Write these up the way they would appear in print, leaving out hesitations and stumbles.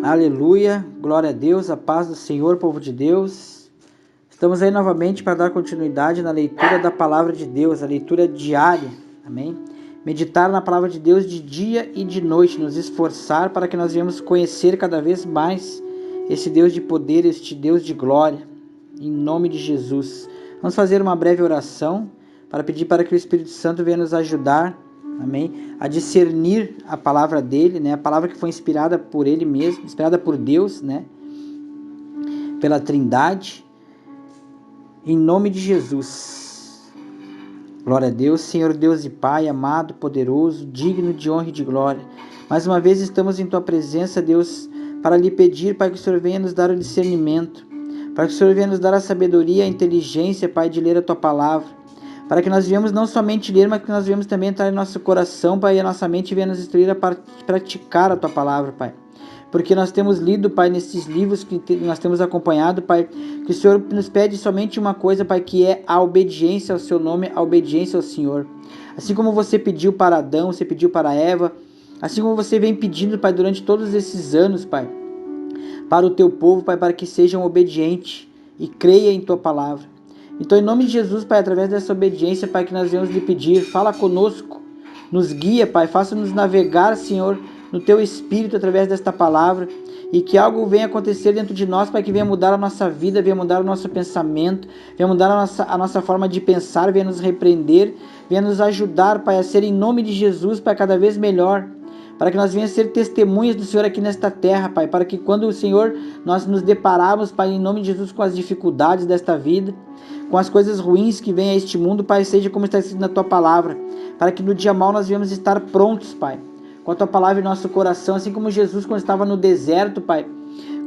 Aleluia, glória a Deus, a paz do Senhor, povo de Deus. Estamos aí novamente para dar continuidade na leitura da palavra de Deus, a leitura diária, amém? Meditar na palavra de Deus de dia e de noite, nos esforçar para que nós venhamos conhecer cada vez mais esse Deus de poder, este Deus de glória, em nome de Jesus. Vamos fazer uma breve oração para pedir para que o Espírito Santo venha nos ajudar, amém, a discernir a palavra dele, né? A palavra que foi inspirada por ele mesmo, inspirada por Deus, né? Pela Trindade, em nome de Jesus. Glória a Deus, Senhor Deus e Pai, amado, poderoso, digno de honra e de glória. Mais uma vez estamos em Tua presença, Deus, para lhe pedir, Pai, que o Senhor venha nos dar o discernimento, para que o Senhor venha nos dar a sabedoria, a inteligência, Pai, de ler a Tua palavra, para que nós venhamos não somente ler, mas que nós venhamos também entrar em nosso coração, Pai, e a nossa mente venha nos instruir a praticar a Tua palavra, Pai. Porque nós temos lido, Pai, nesses livros que nós temos acompanhado, Pai, que o Senhor nos pede somente uma coisa, Pai, que é a obediência ao Seu nome, a obediência ao Senhor. Assim como você pediu para Adão, você pediu para Eva, assim como você vem pedindo, Pai, durante todos esses anos, Pai, para o Teu povo, Pai, para que sejam obedientes e creia em Tua palavra. Então, em nome de Jesus, Pai, através dessa obediência, Pai, que nós viemos lhe pedir, fala conosco, nos guia, Pai, faça-nos navegar, Senhor, no Teu Espírito através desta palavra, e que algo venha acontecer dentro de nós, Pai, que venha mudar a nossa vida, venha mudar o nosso pensamento, venha mudar a nossa forma de pensar, venha nos repreender, venha nos ajudar, Pai, a ser em nome de Jesus, Pai, cada vez melhor, para que nós venhamos ser testemunhas do Senhor aqui nesta terra, Pai, para que quando o Senhor, nós nos depararmos, Pai, em nome de Jesus, com as dificuldades desta vida, com as coisas ruins que vêm a este mundo, Pai, seja como está escrito na Tua palavra, para que no dia mau nós venhamos estar prontos, Pai, com a Tua palavra em nosso coração, assim como Jesus quando estava no deserto, Pai,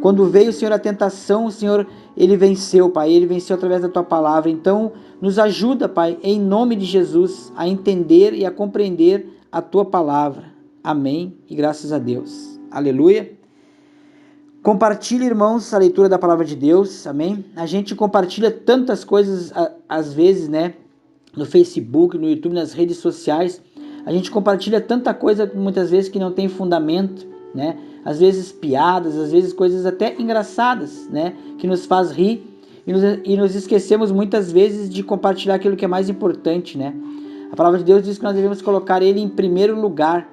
quando veio, Senhor, a tentação, o Senhor, Ele venceu, Pai, Ele venceu através da Tua palavra. Então, nos ajuda, Pai, em nome de Jesus, a entender e a compreender a Tua palavra. Amém e graças a Deus. Aleluia. Compartilhe, irmãos, a leitura da palavra de Deus, amém? A gente compartilha tantas coisas, às vezes, né? No Facebook, no YouTube, nas redes sociais. A gente compartilha tanta coisa, muitas vezes, que não tem fundamento, né? Às vezes piadas, às vezes coisas até engraçadas, né? Que nos faz rir e nos esquecemos muitas vezes de compartilhar aquilo que é mais importante, né? A palavra de Deus diz que nós devemos colocar Ele em primeiro lugar.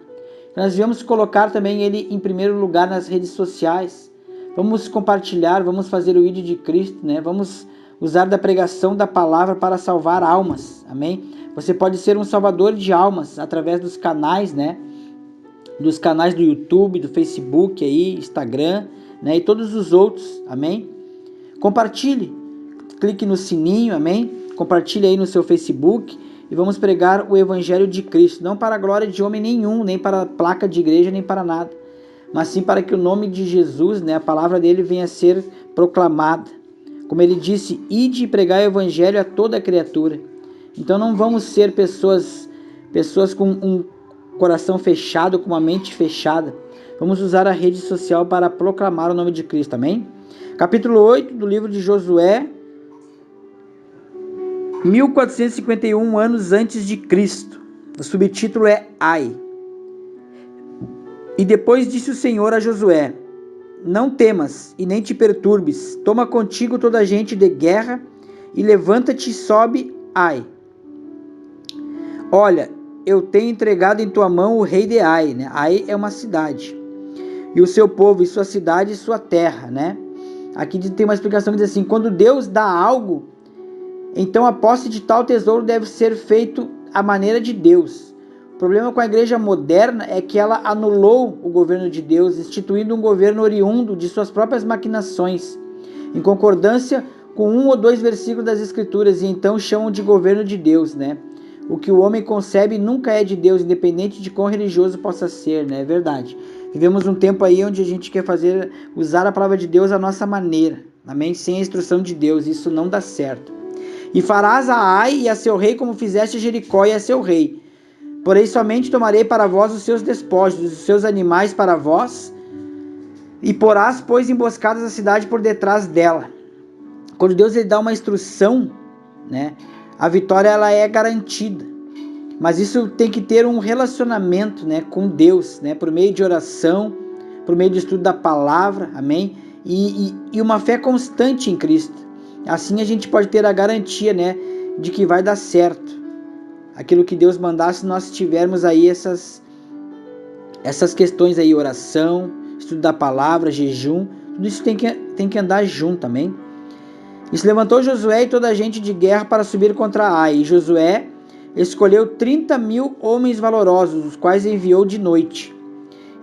Nós devemos colocar também Ele em primeiro lugar nas redes sociais. Vamos compartilhar, vamos fazer o ID de Cristo, né? Vamos usar da pregação da palavra para salvar almas, amém? Você pode ser um salvador de almas através dos canais, né? Dos canais do YouTube, do Facebook, aí, Instagram, né? E todos os outros, amém? Compartilhe, clique no sininho, amém? Compartilhe aí no seu Facebook e vamos pregar o Evangelho de Cristo, não para a glória de homem nenhum, nem para a placa de igreja, nem para nada, mas sim para que o nome de Jesus, né, a palavra dele venha a ser proclamada. Como ele disse, ide e pregai o Evangelho a toda criatura. Então não vamos ser pessoas com um coração fechado, com uma mente fechada. Vamos usar a rede social para proclamar o nome de Cristo, amém? Capítulo 8 do livro de Josué, 1451 anos antes de Cristo. O subtítulo é Ai. E depois disse o Senhor a Josué: não temas e nem te perturbes, toma contigo toda a gente de guerra e levanta-te e sobe Ai. Olha, eu tenho entregado em tua mão o rei de Ai, né? Ai é uma cidade, e o seu povo, e sua cidade e sua terra, né? Aqui tem uma explicação que diz assim: quando Deus dá algo, então a posse de tal tesouro deve ser feito à maneira de Deus. O problema com a igreja moderna é que ela anulou o governo de Deus, instituindo um governo oriundo de suas próprias maquinações, em concordância com um ou dois versículos das Escrituras, e então chamam de governo de Deus, né? O que o homem concebe nunca é de Deus, independente de quão religioso possa ser, né? É verdade. Vivemos um tempo aí onde a gente quer usar a palavra de Deus à nossa maneira, amém? Sem a instrução de Deus, isso não dá certo. E farás a Ai e a seu rei como fizeste a Jericó e a seu rei. Porém somente tomarei para vós os seus despojos, os seus animais para vós, e porás, pois, emboscadas a cidade por detrás dela. Quando Deus ele dá uma instrução, né, a vitória ela é garantida. Mas isso tem que ter um relacionamento, né, com Deus, né, por meio de oração, por meio do estudo da palavra, amém? E uma fé constante em Cristo. Assim a gente pode ter a garantia, né, de que vai dar certo aquilo que Deus mandar, se nós tivermos aí essas questões aí, oração, estudo da palavra, jejum, tudo isso tem que andar junto, amém? E se levantou Josué e toda a gente de guerra para subir contra Ai. E Josué escolheu 30.000 homens valorosos, os quais enviou de noite.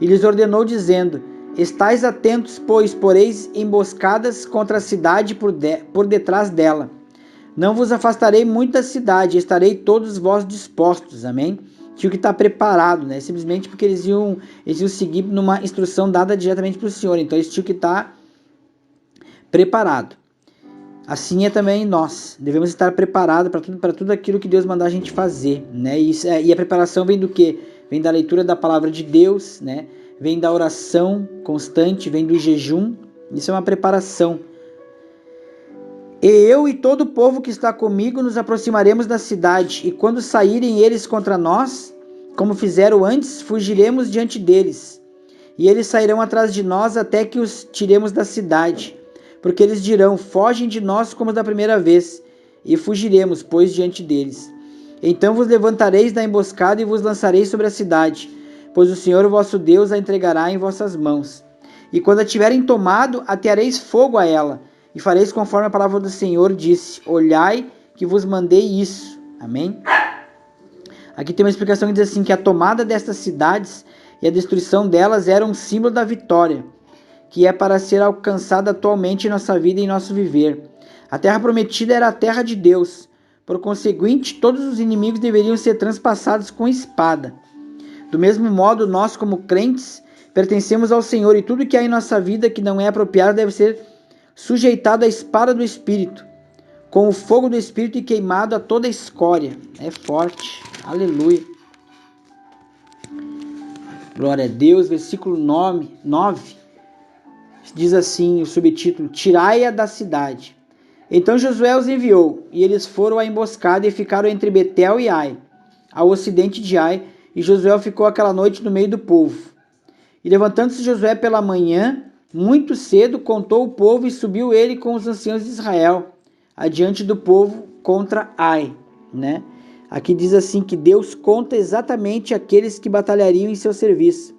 E lhes ordenou, dizendo: estais atentos, pois poreis emboscadas contra a cidade por detrás dela. Não vos afastarei muito da cidade, estarei todos vós dispostos, amém? Tinha que estar preparado, né? Simplesmente porque eles iam seguir numa instrução dada diretamente para o Senhor, então eles tinham que estar preparados. Assim é também nós, devemos estar preparados para tudo aquilo que Deus mandar a gente fazer, né? E a preparação vem do quê? Vem da leitura da palavra de Deus, né? Vem da oração constante, vem do jejum, isso é uma preparação. E eu e todo o povo que está comigo nos aproximaremos da cidade, e quando saírem eles contra nós, como fizeram antes, fugiremos diante deles. E eles sairão atrás de nós até que os tiremos da cidade. Porque eles dirão: fogem de nós como da primeira vez, e fugiremos, pois, diante deles. Então vos levantareis da emboscada e vos lançareis sobre a cidade, pois o Senhor, o vosso Deus, a entregará em vossas mãos. E quando a tiverem tomado, ateareis fogo a ela, e fareis conforme a palavra do Senhor disse: olhai que vos mandei isso. Amém? Aqui tem uma explicação que diz assim, que a tomada destas cidades e a destruição delas era um símbolo da vitória, que é para ser alcançada atualmente em nossa vida e em nosso viver. A terra prometida era a terra de Deus. Por conseguinte, todos os inimigos deveriam ser transpassados com espada. Do mesmo modo, nós, como crentes, pertencemos ao Senhor, e tudo que há em nossa vida que não é apropriado deve ser sujeitado à espada do Espírito, com o fogo do Espírito e queimado a toda a escória. É forte. Aleluia. Glória a Deus. Versículo 9. Diz assim o subtítulo: tirai-a da cidade. Então Josué os enviou, e eles foram à emboscada e ficaram entre Betel e Ai, ao ocidente de Ai, e Josué ficou aquela noite no meio do povo. E levantando-se Josué pela manhã, muito cedo, contou o povo, e subiu ele com os anciãos de Israel, adiante do povo contra Ai, né? Aqui diz assim que Deus conta exatamente aqueles que batalhariam em seu serviço.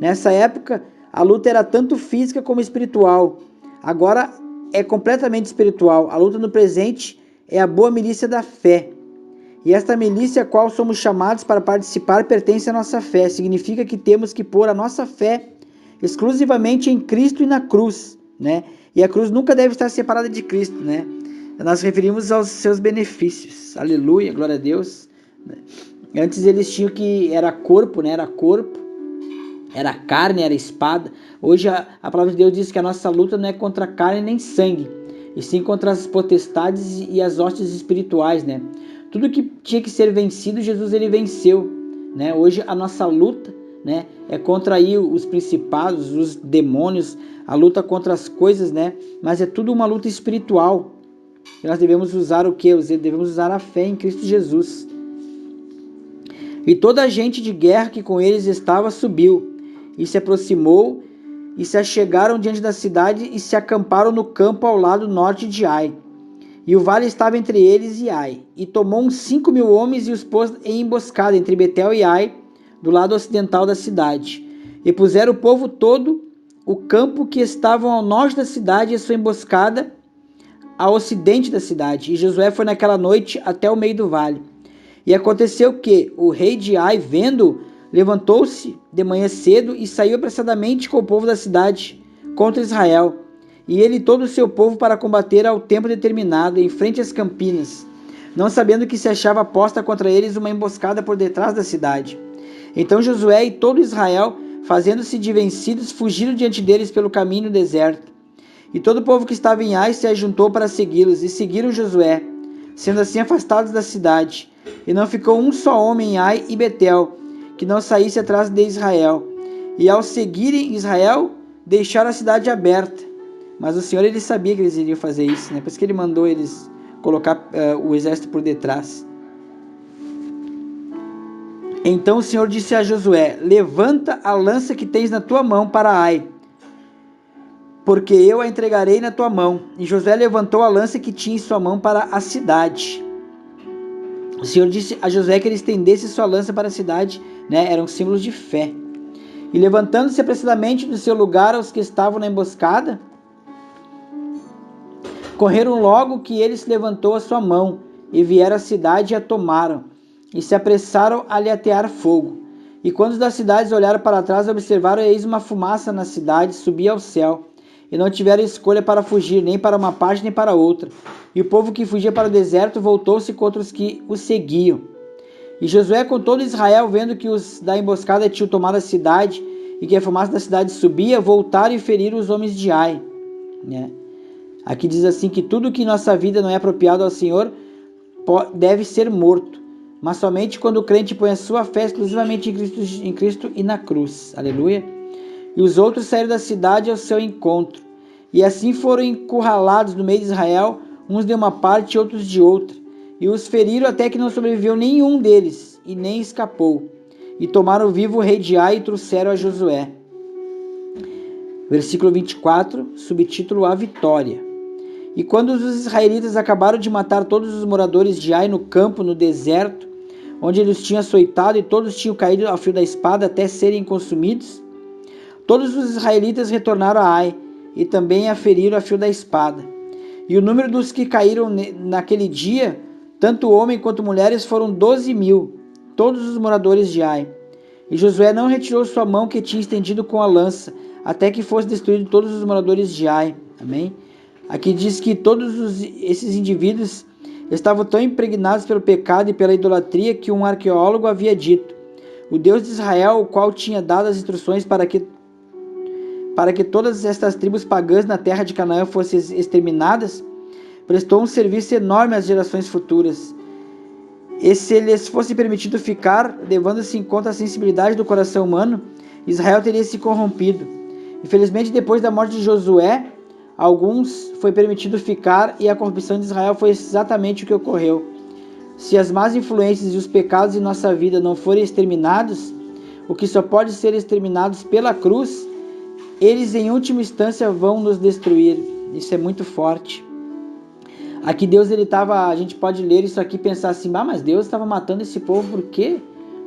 Nessa época, a luta era tanto física como espiritual. Agora é completamente espiritual. A luta no presente é a boa milícia da fé. E esta milícia a qual somos chamados para participar pertence à nossa fé. Significa que temos que pôr a nossa fé exclusivamente em Cristo e na cruz, né? E a cruz nunca deve estar separada de Cristo, né? Nós referimos aos seus benefícios. Aleluia, glória a Deus. Antes eles tinham que... era corpo, né? Era corpo. Era carne, era espada. Hoje a palavra de Deus diz que a nossa luta não é contra carne nem sangue, e sim contra as potestades e as hostes espirituais, né? Tudo que tinha que ser vencido, Jesus ele venceu, né? Hoje a nossa luta, né, é contra aí os principados, os demônios, a luta contra as coisas, né? Mas é tudo uma luta espiritual. E nós devemos usar o quê? Devemos usar a fé em Cristo Jesus. E toda a gente de guerra que com eles estava subiu, e se aproximou, e se achegaram diante da cidade, e se acamparam no campo ao lado norte de Ai. E o vale estava entre eles e Ai. E tomou uns 5.000 homens, e os pôs em emboscada entre Betel e Ai, do lado ocidental da cidade. E puseram o povo todo o campo que estavam ao norte da cidade, e a sua emboscada ao ocidente da cidade. E Josué foi naquela noite até o meio do vale. E aconteceu que o rei de Ai, vendo, levantou-se de manhã cedo e saiu apressadamente com o povo da cidade contra Israel, e ele e todo o seu povo, para combater ao tempo determinado, em frente às campinas, não sabendo que se achava posta contra eles uma emboscada por detrás da cidade. Então Josué e todo Israel, fazendo-se de vencidos, fugiram diante deles pelo caminho no deserto. E todo o povo que estava em Ai se ajuntou para segui-los, e seguiram Josué, sendo assim afastados da cidade. E não ficou um só homem em Ai e Betel, que não saísse atrás de Israel. E ao seguirem Israel, deixaram a cidade aberta. Mas o Senhor, ele sabia que eles iriam fazer isso, né? Por isso que ele mandou eles colocar o exército por detrás. Então o Senhor disse a Josué: levanta a lança que tens na tua mão para Ai, porque eu a entregarei na tua mão. E Josué levantou a lança que tinha em sua mão para a cidade. O Senhor disse a Josué que ele estendesse sua lança para a cidade, né? Eram símbolos de fé. E levantando-se apressadamente do seu lugar os que estavam na emboscada, correram logo que ele se levantou a sua mão, e vieram à cidade e a tomaram, e se apressaram a lhe atear fogo. E quando os das cidades olharam para trás, observaram, eis uma fumaça na cidade, subia ao céu. E não tiveram escolha para fugir, nem para uma parte nem para outra. E o povo que fugia para o deserto voltou-se contra os que o seguiam. E Josué com todo Israel, vendo que os da emboscada tinham tomado a cidade, e que a fumaça da cidade subia, voltaram e feriram os homens de Ai. Aqui diz assim que tudo que em nossa vida não é apropriado ao Senhor deve ser morto, mas somente quando o crente põe a sua fé exclusivamente em Cristo e na cruz. Aleluia. E os outros saíram da cidade ao seu encontro, e assim foram encurralados no meio de Israel, uns de uma parte e outros de outra, e os feriram até que não sobreviveu nenhum deles, e nem escapou. E tomaram vivo o rei de Ai e trouxeram a Josué. Versículo 24, subtítulo: A Vitória. E quando os israelitas acabaram de matar todos os moradores de Ai no campo, no deserto, onde eles tinham açoitado, e todos tinham caído ao fio da espada até serem consumidos, todos os israelitas retornaram a Ai, e também a feriram a fio da espada. E o número dos que caíram naquele dia, tanto homem quanto mulheres, foram 12.000, todos os moradores de Ai. E Josué não retirou sua mão que tinha estendido com a lança, até que fosse destruído todos os moradores de Ai. Amém? Aqui diz que todos esses indivíduos estavam tão impregnados pelo pecado e pela idolatria que um arqueólogo havia dito: o Deus de Israel, o qual tinha dado as instruções para que todas estas tribos pagãs na terra de Canaã fossem exterminadas, prestou um serviço enorme às gerações futuras. E se lhes fosse permitido ficar, levando-se em conta a sensibilidade do coração humano, Israel teria se corrompido. Infelizmente, depois da morte de Josué, alguns foi permitido ficar, e a corrupção de Israel foi exatamente o que ocorreu. Se as más influências e os pecados em nossa vida não forem exterminados, o que só pode ser exterminados pela cruz, eles em última instância vão nos destruir. Isso é muito forte. Aqui Deus, a gente pode ler isso aqui e pensar assim: mas Deus estava matando esse povo por quê?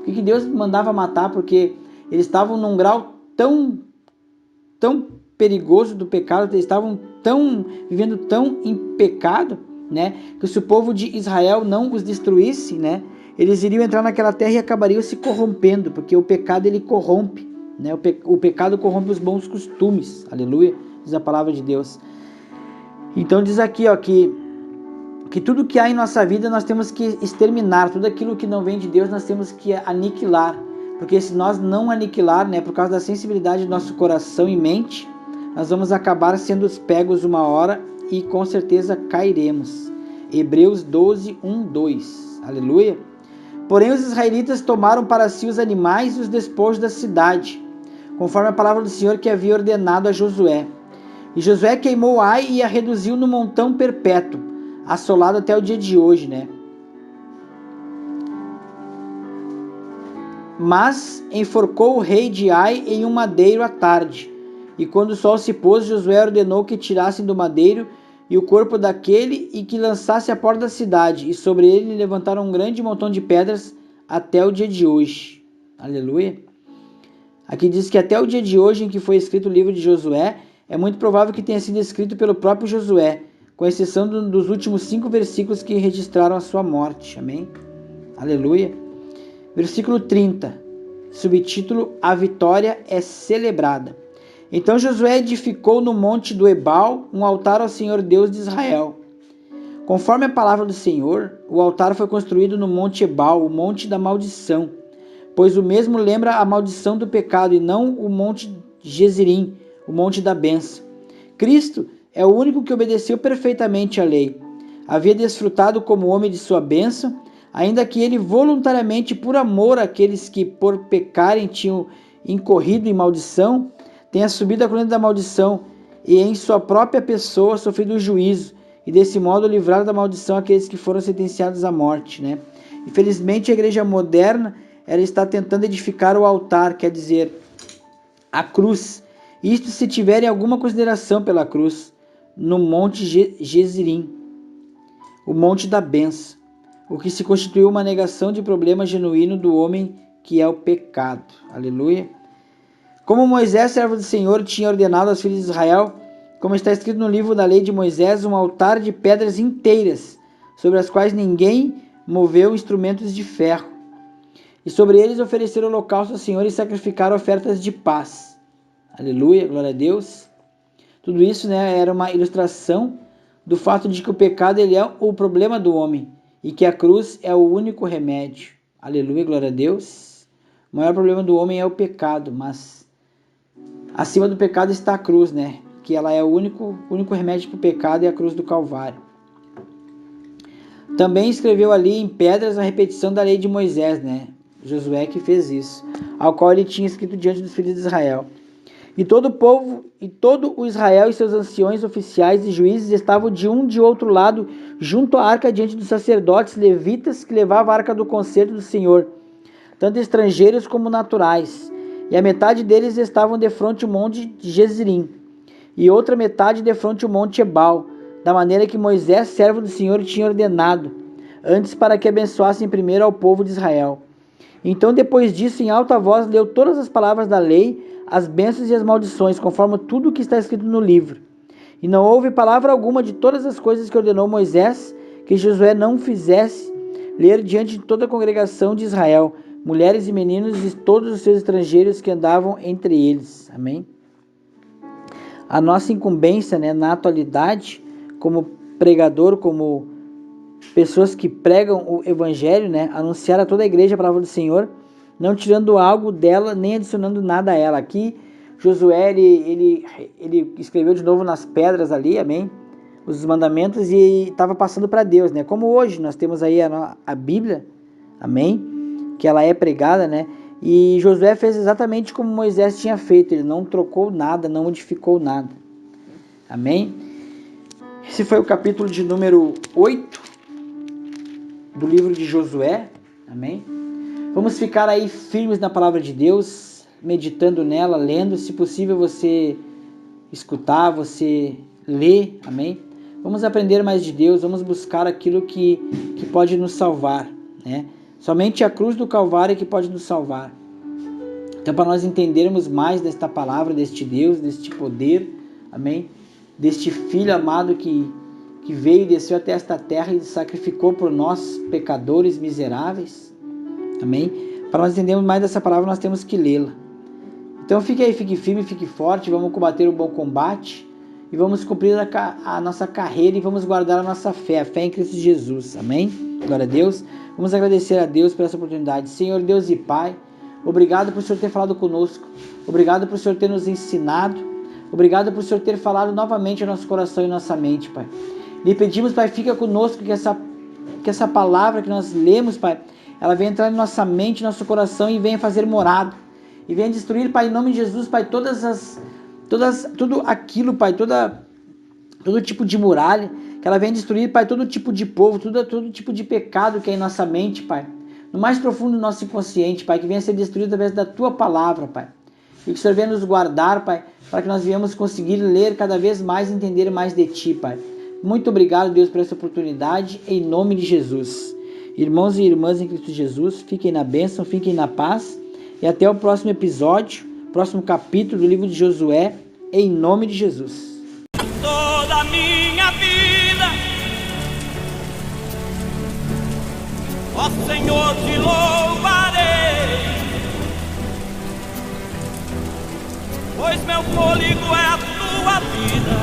Por que Deus mandava matar? Porque eles estavam num grau tão perigoso do pecado, eles estavam vivendo tão em pecado, né, que se o povo de Israel não os destruísse, né, eles iriam entrar naquela terra e acabariam se corrompendo, porque o pecado ele corrompe, né, o pecado corrompe os bons costumes. Aleluia, diz a palavra de Deus. Então diz aqui, que tudo que há em nossa vida nós temos que exterminar, tudo aquilo que não vem de Deus nós temos que aniquilar, porque se nós não aniquilar, né, por causa da sensibilidade do nosso coração e mente, nós vamos acabar sendo pegos uma hora e com certeza cairemos. Hebreus 12, 1, 2. Aleluia. Porém os israelitas tomaram para si os animais e os despojos da cidade, conforme a palavra do Senhor que havia ordenado a Josué. E Josué queimou Ai e a reduziu no montão perpétuo, assolado até o dia de hoje, né? Mas enforcou o rei de Ai em um madeiro à tarde. E quando o sol se pôs, Josué ordenou que tirassem do madeiro e o corpo daquele e que lançasse à porta da cidade. E sobre ele levantaram um grande montão de pedras até o dia de hoje. Aleluia. Aqui diz que até o dia de hoje em que foi escrito o livro de Josué, é muito provável que tenha sido escrito pelo próprio Josué, com exceção dos últimos 5 versículos que registraram a sua morte. Amém? Aleluia. Versículo 30, subtítulo: A vitória é celebrada. Então Josué edificou no monte do Ebal um altar ao Senhor Deus de Israel. Conforme a palavra do Senhor, o altar foi construído no monte Ebal, o monte da maldição, pois o mesmo lembra a maldição do pecado e não o monte Gezirim, o monte da bênção. Cristo é o único que obedeceu perfeitamente à lei. Havia desfrutado como homem de sua bênção, ainda que ele voluntariamente, por amor àqueles que por pecarem tinham incorrido em maldição, tenha subido a coluna da maldição e em sua própria pessoa sofrido o juízo, e desse modo livrar da maldição aqueles que foram sentenciados à morte, né? Infelizmente a igreja moderna, ela está tentando edificar o altar, quer dizer, a cruz. Isto se tiverem alguma consideração pela cruz, no monte Gerizim, o monte da bênção, o que se constituiu uma negação de problema genuíno do homem, que é o pecado. Aleluia. Como Moisés, servo do Senhor, tinha ordenado aos filhos de Israel, como está escrito no livro da lei de Moisés, um altar de pedras inteiras, sobre as quais ninguém moveu instrumentos de ferro. E sobre eles ofereceram holocausto ao Senhor e sacrificaram ofertas de paz. Aleluia, glória a Deus. Tudo isso, era uma ilustração do fato de que o pecado ele é o problema do homem e que a cruz é o único remédio. Aleluia, glória a Deus. O maior problema do homem é o pecado, mas acima do pecado está a cruz, que ela é o único remédio para o pecado, é a cruz do Calvário. Também escreveu ali em pedras a repetição da lei de Moisés, Josué que fez isso, ao qual ele tinha escrito diante dos filhos de Israel. E todo o povo, e todo o Israel e seus anciões, oficiais e juízes estavam de um e de outro lado, junto à arca diante dos sacerdotes levitas que levavam a arca do concerto do Senhor, tanto estrangeiros como naturais. E a metade deles estavam defronte ao monte Gerizim, e outra metade defronte ao monte Ebal, da maneira que Moisés, servo do Senhor, tinha ordenado, antes para que abençoassem primeiro ao povo de Israel. Então, depois disso, em alta voz, leu todas as palavras da lei, as bênçãos e as maldições, conforme tudo o que está escrito no livro. E não houve palavra alguma de todas as coisas que ordenou Moisés, que Josué não fizesse ler diante de toda a congregação de Israel, mulheres e meninos e todos os seus estrangeiros que andavam entre eles. Amém? A nossa incumbência, na atualidade, como pregador, como pessoas que pregam o evangelho, anunciar a toda a igreja a palavra do Senhor, não tirando algo dela, nem adicionando nada a ela. Aqui, Josué, ele escreveu de novo nas pedras ali, amém? Os mandamentos e estava passando para Deus, Como hoje nós temos aí a Bíblia, amém? Que ela é pregada, E Josué fez exatamente como Moisés tinha feito, ele não trocou nada, não modificou nada, amém? Esse foi o capítulo de número 8 do livro de Josué, amém? Vamos ficar aí firmes na palavra de Deus, meditando nela, lendo, se possível você escutar, você ler, amém? Vamos aprender mais de Deus, vamos buscar aquilo que pode nos salvar, Somente a cruz do Calvário é que pode nos salvar. Então, para nós entendermos mais desta palavra, deste Deus, deste poder, amém? Deste Filho amado que veio e desceu até esta terra e sacrificou por nós, pecadores miseráveis, amém? Para nós entendermos mais dessa palavra, nós temos que lê-la. Então, fique aí, fique firme, fique forte, vamos combater o bom combate e vamos cumprir a nossa carreira e vamos guardar a nossa fé, a fé em Cristo Jesus, amém? Glória a Deus. Vamos agradecer a Deus por essa oportunidade. Senhor Deus e Pai, obrigado por o Senhor ter falado conosco, obrigado por o Senhor ter nos ensinado, obrigado por o Senhor ter falado novamente ao nosso coração e nossa mente, Pai. Lhe pedimos, Pai, fica conosco, que essa palavra que nós lemos, Pai, ela venha entrar em nossa mente, nosso coração e venha fazer morada. E venha destruir, Pai, em nome de Jesus, Pai, tudo aquilo, Pai, todo tipo de muralha, que ela venha destruir, Pai, todo tipo de povo, todo tipo de pecado que é em nossa mente, Pai. No mais profundo do nosso inconsciente, Pai, que venha ser destruído através da Tua palavra, Pai. E que o Senhor venha nos guardar, Pai, para que nós venhamos conseguir ler cada vez mais e entender mais de Ti, Pai. Muito obrigado, Deus, por essa oportunidade, em nome de Jesus. Irmãos e irmãs em Cristo Jesus, fiquem na bênção, fiquem na paz, e até o próximo episódio, próximo capítulo do livro de Josué, em nome de Jesus. Toda a minha vida, ó Senhor, te louvarei, pois meu fôlego é a tua vida.